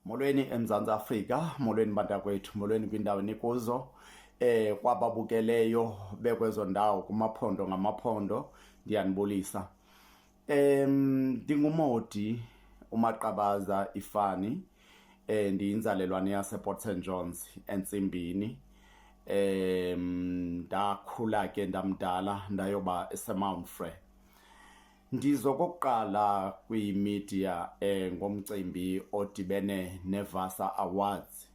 Molweni eMzantsi Afrika, molweni bantakwethu, molweni kwindawo nikuzo. Kwababukeleyo bekwezo ndawo kumaphondo ngamaphondo, ndiyanibulisa. Ndingumodi uMaqabaza Ifani, ndiyinzalelwane yasePort St Johns eNtsimbini. Ndakhula ke ndamdala ndayoba eseMount Frere. Ndizokokuqala kwimedia ngomcimbi odibene neVasa Awards.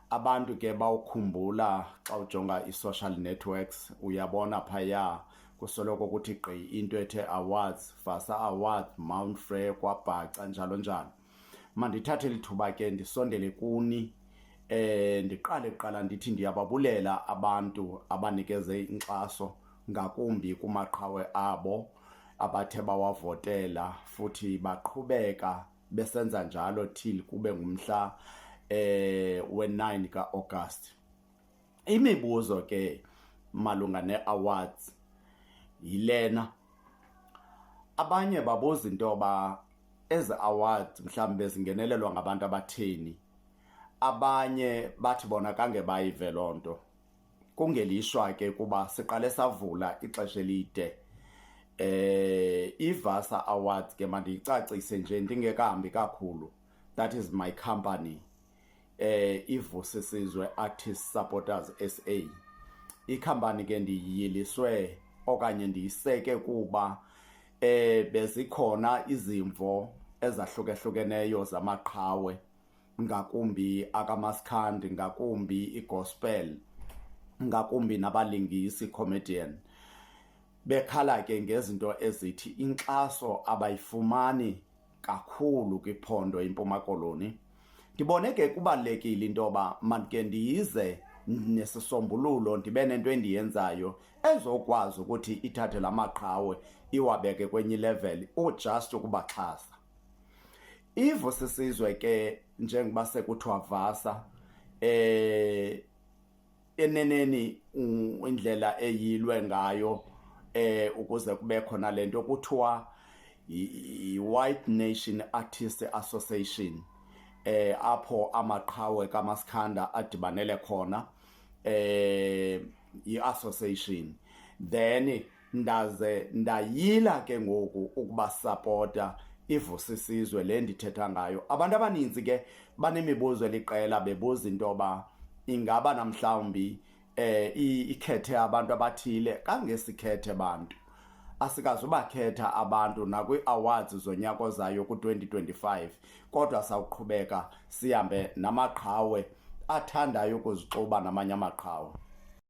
Abantu ke bawukhumbula xa ujonga i-social networks, uyabona phaya kusoloko kuthi gqi into ethe awards, Vasa Awards, Mount Frere, kwaBhaca njalo njalo. Mandithathe lithuba ke ndisondele kuni, ndiqale kuqala ndithi ndiyababulela abantu abanikeze inkxaso ngakumbi kumaqhawe abo abathe bawavotela futhi baqhubeka besenza njalo till kube ngumhla we-9 ka-August. Imibuzo ke malunga ne-awards yilena. Abanye babuza into yoba ezi awards mhlawumbe zingenelelwa ngabantu abatheni. Abanye bathi bona kange bayive loo nto. Kungelishwa ke kuba siqale savula ixesha elide. iVasa Awards ke mandiyicacise nje ndingekahambi kakhulu. That is my company. iVusisizwe Artist Supporters SA. Ikhampani ke ndiyiliswe okanye ndiyiseke kuba bezikhona izimvo ezahlukahlukeneyo zamaqhawe, ngakumbi akamaskandi, ngakumbi igospel, ngakumbi nabalingisi, comedian. Bekhala ke ngezinto ezithi inkxaso abayifumani kakhulu kwiphondo iMpuma Koloni. Ndibone ke kubalulekile into yoba mandike ndiyize nesisombululo, ndibe nento endiyenzayo ezokwazi ukuthi ithathe la maqhawe iwabeke kwenye level just ukubaxhasa. iVusisizwe ke njengoba sekuthiwa Vasa, eneneni indlela eyilwe ngayo ukuze kube khona lento kuthiwa i-White Nation Artists Association, apho amaqhawe kamaskanda adibanele khona, i-association. Then ndaze ndayila ke ngoku ukubasapota iVusisizwe le ndithetha ngayo. Abantu abaninzi ke banemibuzo eliqela bebuza into yoba ingaba namhlawumbi ikhethe abantu abathile. Kange sikhethe bantu, asikazubakhetha abantu nakwi-awards zonyaka ozayo ku-2025, kodwa sawuqhubeka sihambe namaqhawe athandayo ukuzixuba namanye amaqhawe.